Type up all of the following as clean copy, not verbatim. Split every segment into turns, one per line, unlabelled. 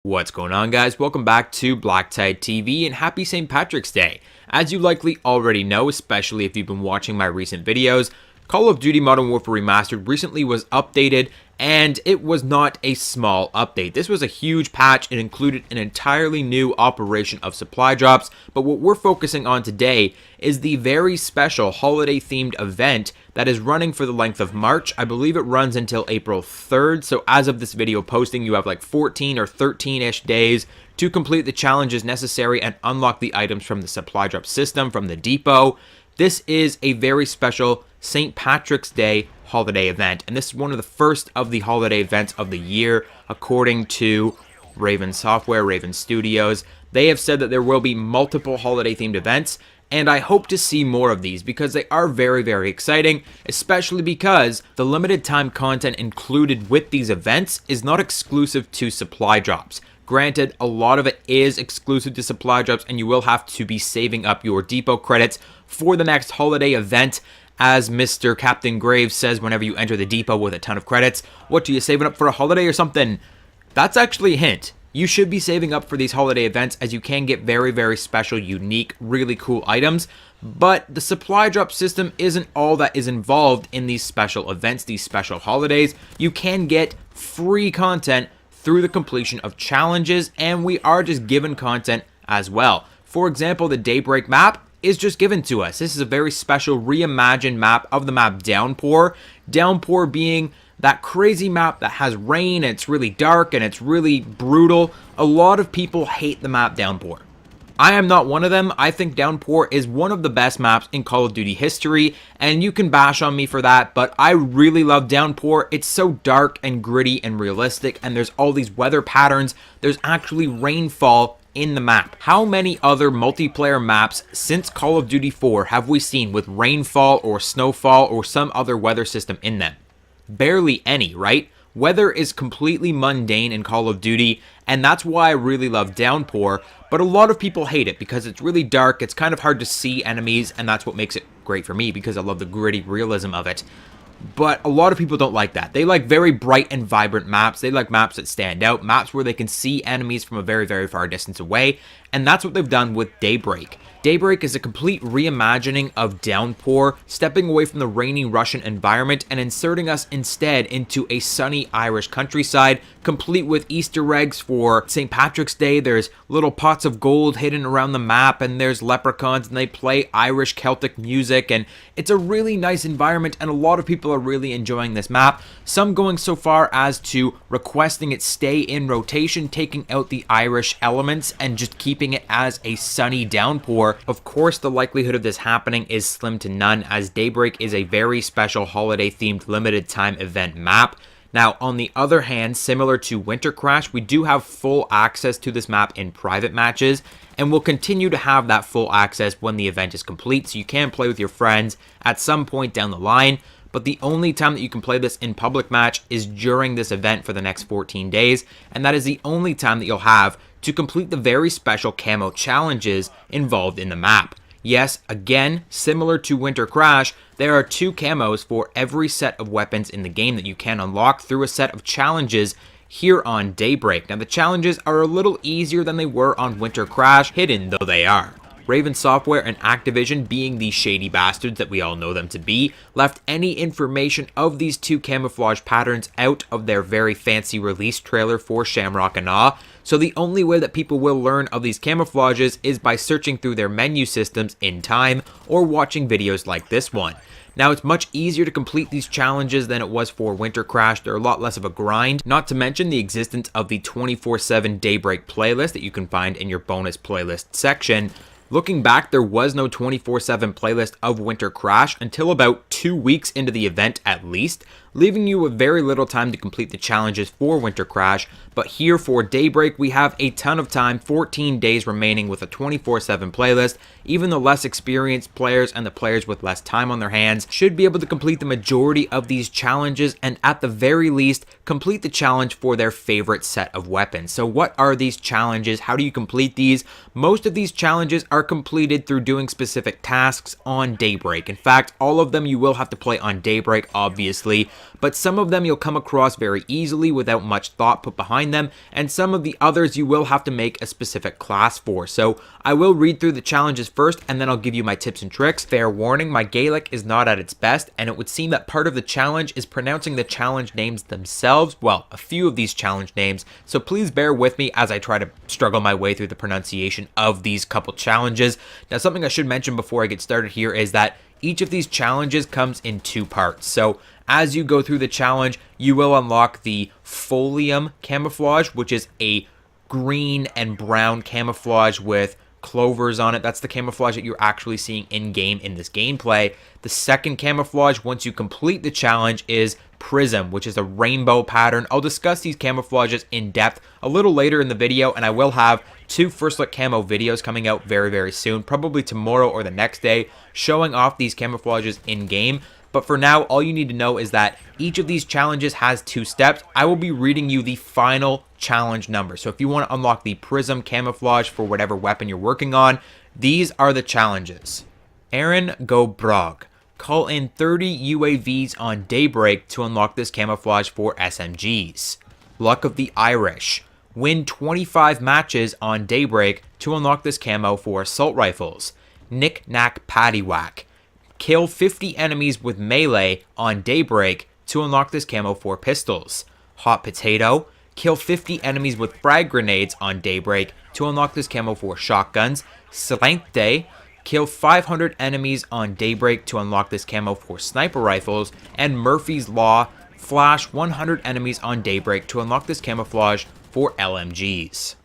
What's going on, guys? Welcome back to BlackTideTV and happy St. Patrick's Day. As you likely already know, especially if you've been watching my recent videos, Call of Duty Modern Warfare Remastered recently was updated, and it was not a small update. This was a huge patch. It included an entirely new operation of supply drops, but what we're focusing on today is the very special holiday-themed event that is running for the length of March. I believe it runs until April 3rd, so as of this video posting, you have like 14 or 13-ish days to complete the challenges necessary and unlock the items from the supply drop system from the depot. This is a very special St. Patrick's Day holiday event, and this is one of the first of the holiday events of the year, according to Raven Software, Raven Studios. They have said that there will be multiple holiday-themed events, and I hope to see more of these because they are very, very exciting, especially because the limited time content included with these events is not exclusive to supply drops. Granted, a lot of it is exclusive to supply drops, and you will have to be saving up your depot credits for the next holiday event. As Mr. Captain Graves says whenever you enter the depot with a ton of credits, what, are you saving up for a holiday or something? That's actually a hint. You should be saving up for these holiday events, as you can get very, very special, unique, really cool items. But the supply drop system isn't all that is involved in these special events, these special holidays. You can get free content through the completion of challenges, and we are just given content as well. For example, the Daybreak map is just given to us. This is a very special reimagined map of the map Downpour. Downpour being that crazy map that has rain, and it's really dark, and it's really brutal. A lot of people hate the map Downpour. I am not one of them. I think Downpour is one of the best maps in Call of Duty history, and you can bash on me for that, but I really love Downpour. It's so dark and gritty and realistic, and there's all these weather patterns. There's actually rainfall in the map. How many other multiplayer maps since Call of Duty 4 have we seen with rainfall or snowfall or some other weather system in them? Barely any, right? Weather is completely mundane in Call of Duty, and that's why I really love Downpour, but a lot of people hate it because it's really dark, it's kind of hard to see enemies, and that's what makes it great for me because I love the gritty realism of it. But a lot of people don't like that. They like very bright and vibrant maps. They like maps that stand out, maps where they can see enemies from a very, very far distance away, and that's what they've done with Daybreak. Daybreak is a complete reimagining of Downpour, stepping away from the rainy Russian environment and inserting us instead into a sunny Irish countryside, complete with Easter eggs for St. Patrick's Day. There's little pots of gold hidden around the map, and there's leprechauns, and they play Irish Celtic music, and it's a really nice environment, and a lot of people are really enjoying this map. Some going so far as to requesting it stay in rotation, taking out the Irish elements and just keeping it as a sunny Downpour. Of course, the likelihood of this happening is slim to none, as Daybreak is a very special holiday-themed limited time event map. Now, on the other hand, similar to Winter Crash, we do have full access to this map in private matches, and we'll continue to have that full access when the event is complete, so you can play with your friends at some point down the line. But the only time that you can play this in public match is during this event for the next 14 days, and that is the only time that you'll have to complete the very special camo challenges involved in the map. Yes, again, similar to Winter Crash, there are 2 camos for every set of weapons in the game that you can unlock through a set of challenges here on Daybreak. Now, the challenges are a little easier than they were on Winter Crash, hidden though they are. Raven Software and Activision, being the shady bastards that we all know them to be, left any information of these 2 camouflage patterns out of their very fancy release trailer for Shamrock Awe. So the only way that people will learn of these camouflages is by searching through their menu systems in time or watching videos like this one. Now, it's much easier to complete these challenges than it was for Winter Crash. They're a lot less of a grind, not to mention the existence of the 24/7 Daybreak playlist that you can find in your bonus playlist section. Looking back, there was no 24/7 playlist of Winter Crash until about 2 weeks into the event at least, leaving you with very little time to complete the challenges for Winter Crash. But here for Daybreak, we have a ton of time, 14 days remaining with a 24/7 playlist. Even the less experienced players and the players with less time on their hands should be able to complete the majority of these challenges, and at the very least, complete the challenge for their favorite set of weapons. So what are these challenges? How do you complete these? Most of these challenges are completed through doing specific tasks on Daybreak. In fact, all of them you will have to play on Daybreak, obviously. but some of them you'll come across very easily without much thought put behind them, and some of the others you will have to make a specific class for. So I will read through the challenges first, and then I'll give you my tips and tricks. Fair warning, my Gaelic is not at its best, and it would seem that part of the challenge is pronouncing the challenge names themselves, well, a few of these challenge names, so please bear with me as I try to struggle my way through the pronunciation of these couple challenges. Now, something I should mention before I get started here is that each of these challenges comes in two parts. So as you go through the challenge, you will unlock the FOLIUM camouflage, which is a green and brown camouflage with clovers on it. That's the camouflage that you're actually seeing in game in this gameplay. The second camouflage, once you complete the challenge, is Prism, which is a rainbow pattern. I'll discuss these camouflages in depth a little later in the video, and I will have 2 first look camo videos coming out very soon, probably tomorrow or the next day, showing off these camouflages in game. But for now, all you need to know is that each of these challenges has 2 steps. I will be reading you the final challenge number. So if you want to unlock the Prism camouflage for whatever weapon you're working on, these are the challenges. Aaron Go Brog. Call in 30 UAVs on Daybreak to unlock this camouflage for SMGs. Luck of the Irish. Win 25 matches on Daybreak to unlock this camo for assault rifles. Knick Knack Paddywhack. Kill 50 enemies with melee on Daybreak to unlock this camo for pistols. Hot Potato. Kill 50 enemies with frag grenades on Daybreak to unlock this camo for shotguns. Slante. Kill 500 enemies on Daybreak to unlock this camo for sniper rifles. And Murphy's Law. Flash 100 enemies on Daybreak to unlock this camouflage for LMGs.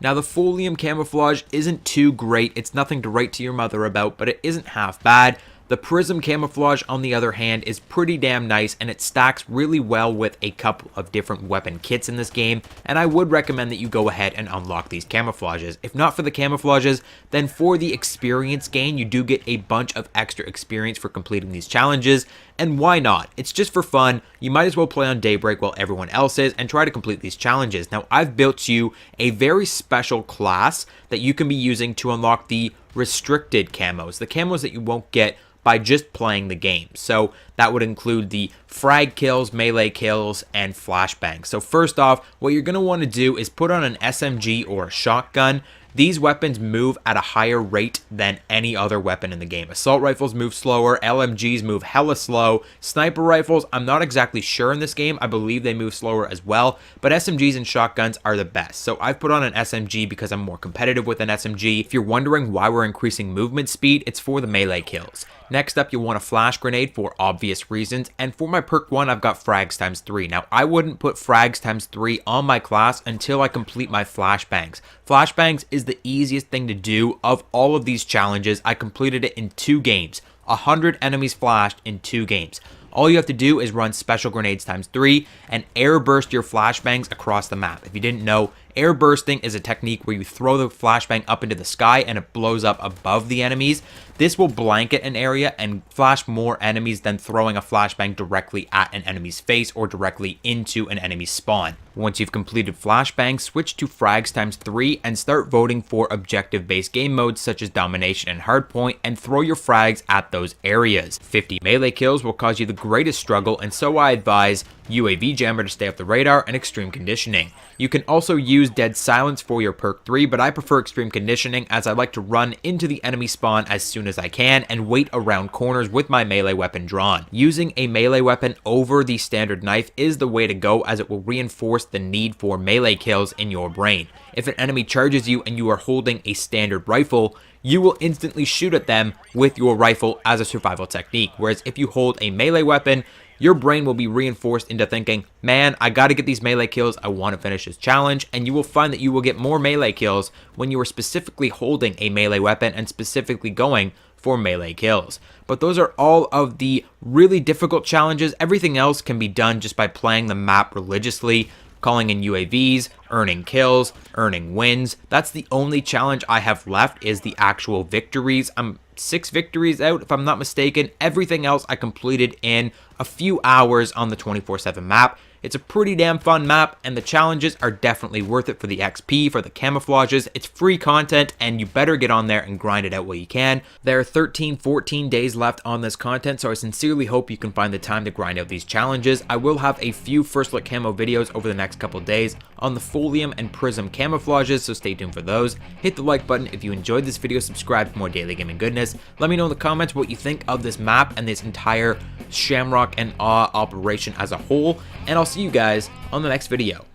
Now, the FOLIUM camouflage isn't too great. It's nothing to write to your mother about, but it isn't half bad. The Prism camouflage, on the other hand, is pretty damn nice, and it stacks really well with a couple of different weapon kits in this game, and I would recommend that you go ahead and unlock these camouflages. If not for the camouflages, then for the experience gain, you do get a bunch of extra experience for completing these challenges, and why not? It's just for fun. You might as well play on Daybreak while everyone else is and try to complete these challenges. Now, I've built you a very special class that you can be using to unlock the restricted camos, the camos that you won't get by just playing the game. So that would include the frag kills, melee kills, and flashbangs. So first off, what you're going to want to do is put on an SMG or a shotgun. These weapons move at a higher rate than any other weapon in the game. Assault rifles move slower, LMGs move hella slow. Sniper rifles, I'm not exactly sure in this game. I believe they move slower as well, but SMGs and shotguns are the best. So I've put on an SMG because I'm more competitive with an SMG. If you're wondering why we're increasing movement speed, it's for the melee kills. Next up, you'll want a flash grenade for obvious reasons, and for my perk 1, I've got frags times 3. Now, I wouldn't put frags times 3 on my class until I complete my flashbangs. Flashbangs is the easiest thing to do of all of these challenges. I completed it in 2 games. 100 enemies flashed in 2 games. All you have to do is run special grenades times 3 and air burst your flashbangs across the map. If you didn't know, air bursting is a technique where you throw the flashbang up into the sky and it blows up above the enemies. This will blanket an area and flash more enemies than throwing a flashbang directly at an enemy's face or directly into an enemy's spawn. Once you've completed flashbang, switch to frags times 3 and start voting for objective-based game modes such as domination and hardpoint, and throw your frags at those areas. 50 melee kills will cause you the greatest struggle, and so I advise UAV jammer to stay off the radar and extreme conditioning. You can also use dead silence for your perk 3, but I prefer extreme conditioning as I like to run into the enemy spawn as soon as I can and wait around corners with my melee weapon drawn. Using a melee weapon over the standard knife is the way to go, as it will reinforce the need for melee kills in your brain. If an enemy charges you and you are holding a standard rifle, you will instantly shoot at them with your rifle as a survival technique, whereas if you hold a melee weapon, your brain will be reinforced into thinking, man, I gotta get these melee kills, I want to finish this challenge, and you will find that you will get more melee kills when you are specifically holding a melee weapon and specifically going for melee kills. But those are all of the really difficult challenges. Everything else can be done just by playing the map religiously, calling in UAVs, earning kills, earning wins. That's the only challenge I have left, is the actual victories. I'm 6 victories out if I'm not mistaken. Everything else I completed in a few hours on the 24/7 map. It's a pretty damn fun map, and the challenges are definitely worth it for the XP, for the camouflages. It's free content, and you better get on there and grind it out while you can. There are 13-14 days left on this content, so I sincerely hope you can find the time to grind out these challenges. I will have a few first look camo videos over the next couple days on the FOLIUM and PRISM camouflages, so stay tuned for those. Hit the like button if you enjoyed this video, subscribe for more daily gaming goodness. Let me know in the comments what you think of this map and this entire Shamrock and Awe operation as a whole, and I'll see you guys on the next video.